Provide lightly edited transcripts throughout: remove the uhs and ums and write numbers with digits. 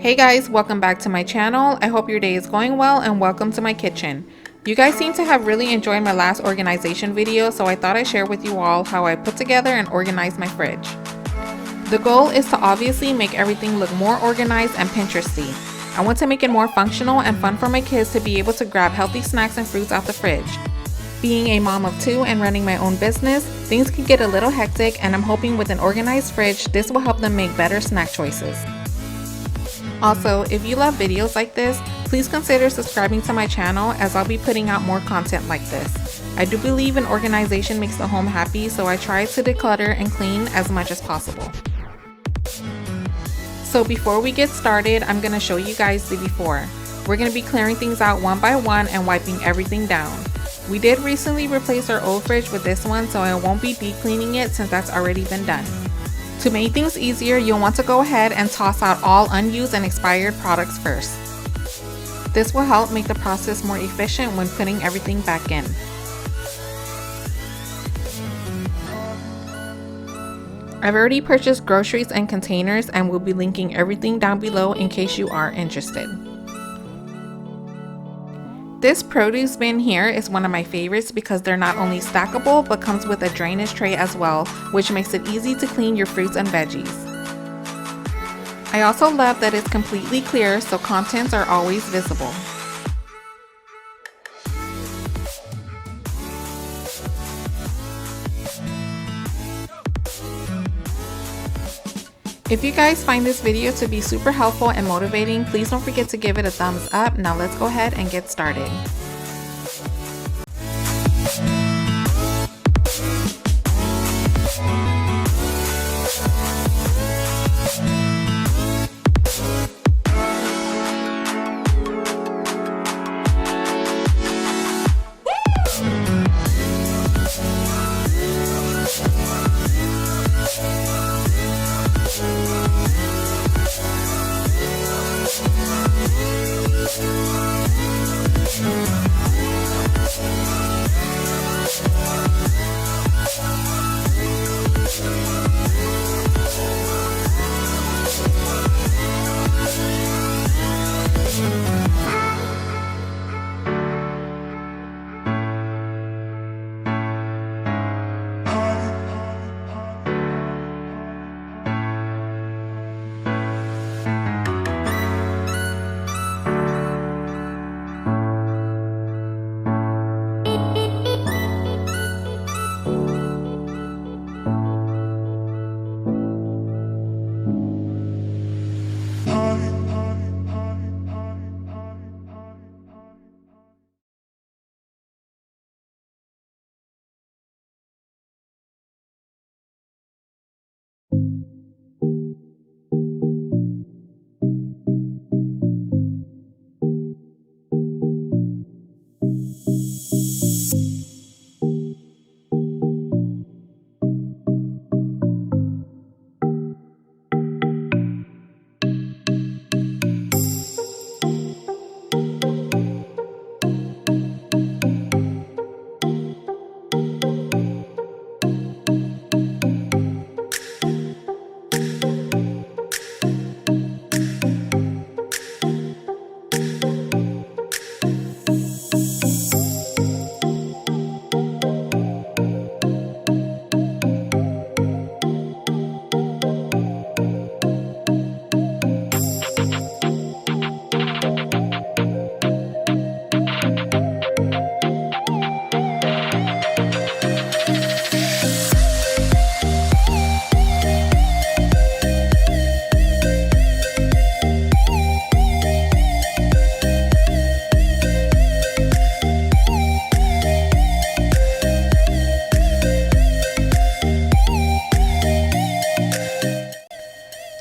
Hey guys, welcome back to my channel. I hope your day is going well and welcome to my kitchen. You guys seem to have really enjoyed my last organization video, so I thought I'd share with you all how I put together and organize my fridge. The goal is to obviously make everything look more organized and Pinteresty. I want to make it more functional and fun for my kids to be able to grab healthy snacks and fruits out the fridge. Being a mom of two and running my own business, things can get a little hectic, and I'm hoping with an organized fridge, this will help them make better snack choices. Also, if you love videos like this, please consider subscribing to my channel as I'll be putting out more content like this. I do believe an organization makes the home happy, so I try to declutter and clean as much as possible. So before we get started, I'm going to show you guys the before. We're going to be clearing things out one by one and wiping everything down. We did recently replace our old fridge with this one, so I won't be deep cleaning it since that's already been done. To make things easier, you'll want to go ahead and toss out all unused and expired products first. This will help make the process more efficient when putting everything back in. I've already purchased groceries and containers and will be linking everything down below in case you are interested. This produce bin here is one of my favorites because they're not only stackable but comes with a drainage tray as well, which makes it easy to clean your fruits and veggies. I also love that it's completely clear so contents are always visible. If you guys find this video to be super helpful and motivating, please don't forget to give it a thumbs up. Now let's go ahead and get started.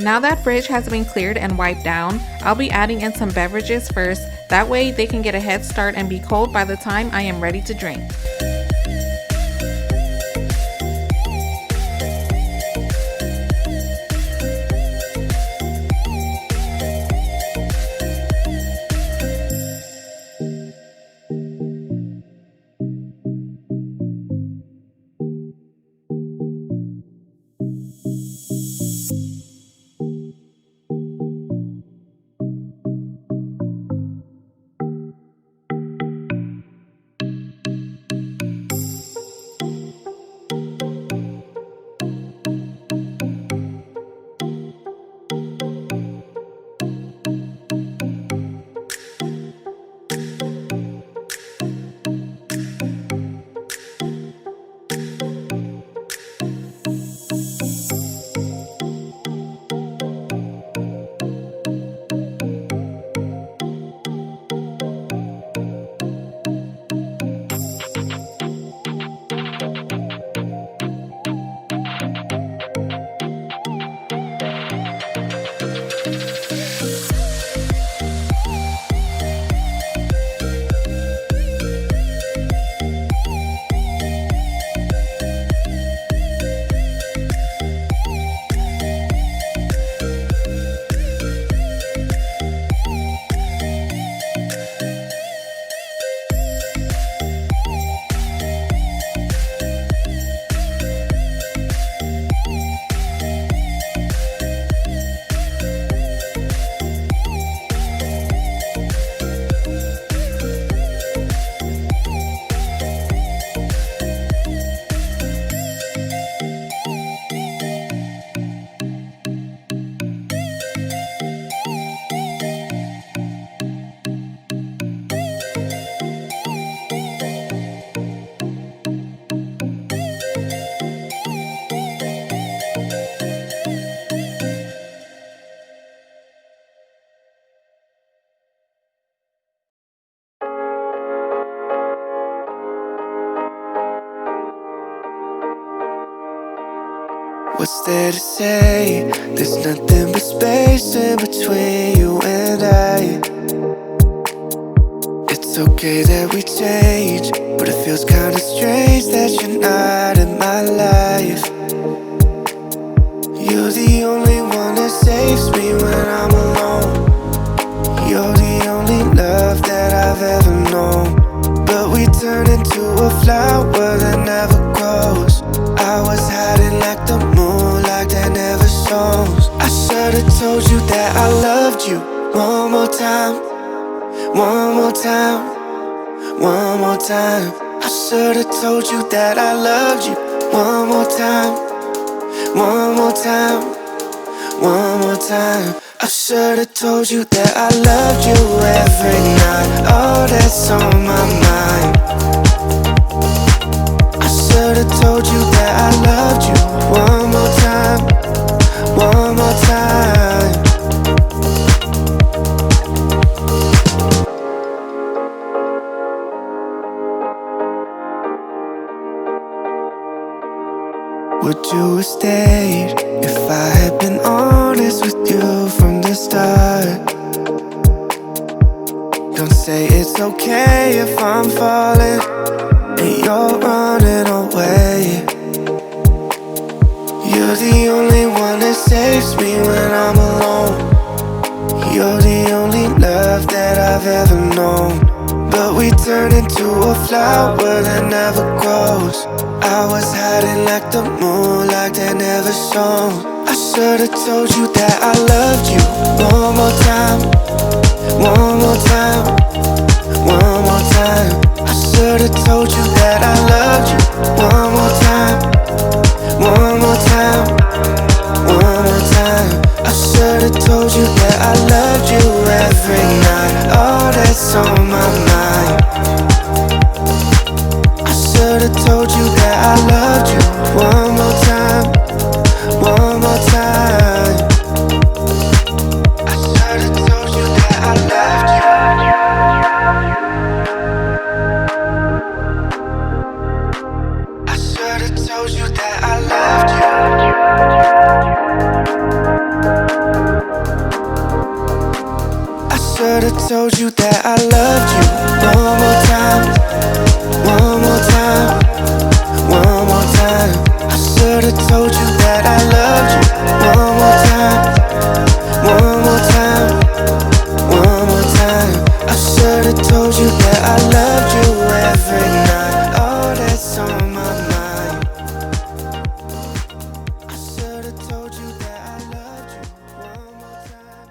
Now that fridge has been cleared and wiped down, I'll be adding in some beverages first, that way they can get a head start and be cold by the time I am ready to drink. What's there to say? There's nothing but space in between you and I. It's okay that we change, but it feels kinda strange that you're not in my life. You're the only one that saves me when I'm alone. You're the only love that I've ever known. But we turn into a flower that never grows. I was hiding like the moonlight that never shows. I should've told you that I loved you. One more time, one more time, one more time. I should've told you that I loved you. One more time, one more time, one more time. I should've told you that I loved you every night. Oh, that's on my mind. I should've told you that I loved you. One more time, one more time. Would you have stayed if I had been honest with you from the start? Don't say it's okay if I'm falling and you're running away. You're the only one that saves me when I'm alone. You're the only love that I've ever known. But we turn into a flower that never grows. I was hiding like the moonlight that never shone. I should've told you that I loved you. One more time, one more time, one more time. I should've told you that I loved you. One more time, one more time, one more time. I should've told you that I loved you every night. Oh, that's on my mind. I should've told you that I loved you. One more time, one more time. I should've told you that I loved you. I should've told you that I loved you. I should've told you that I loved you. One more time, one more time, one more time. I should've told you that I loved you. One more time, one more time, one more time. I should've told you that I loved you every night. Oh, that's on my mind. I should've told you that I loved you. One more time.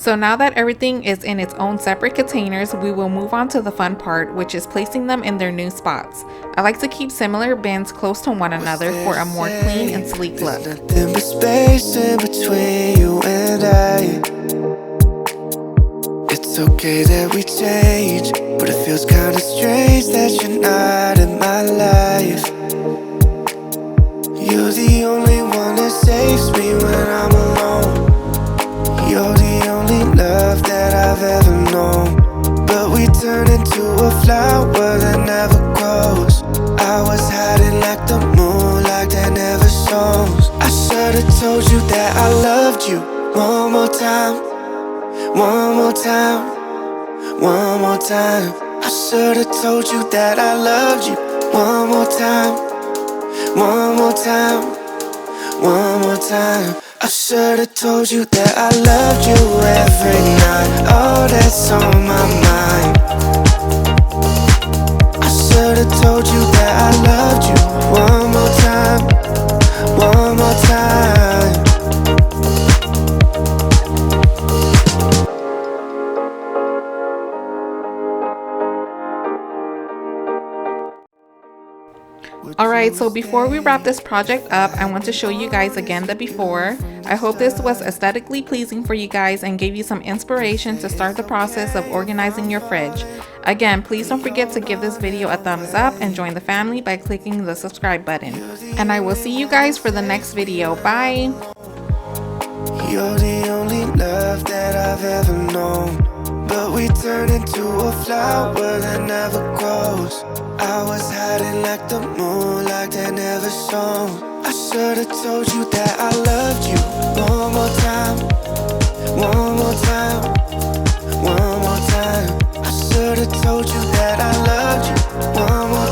So now that everything is in its own separate containers, we will move on to the fun part, which is placing them in their new spots. I like to keep similar bins close to one another for a more clean and sleek look. There's nothing but space in between you and I. It's okay that we change, but it feels kinda strange that you're not in my life. You're the only one that saves me when I'm alone. You're the only love that I've ever known. But we turn into a flower that never grows. I was hiding like the moonlight that never shows. I should've told you that I loved you. One more time, one more time, one more time. I should've told you that I loved you. One more time, one more time, one more time. I should've told you that I loved you every night. Oh, that's on my mind. I should've told you that I loved you. One more time, one more time. Alright, so before we wrap this project up, I want to show you guys again the before. I hope this was aesthetically pleasing for you guys and gave you some inspiration to start the process of organizing your fridge. Again, please don't forget to give this video a thumbs up and join the family by clicking the subscribe button. And I will see you guys for the next video. Bye! You're the only love that I've ever known. But we turn into a flower that never grows. I was hiding like the moonlight that never shone. I should've told you that I loved you. One more time, one more time, one more time. I should've told you that I loved you. One more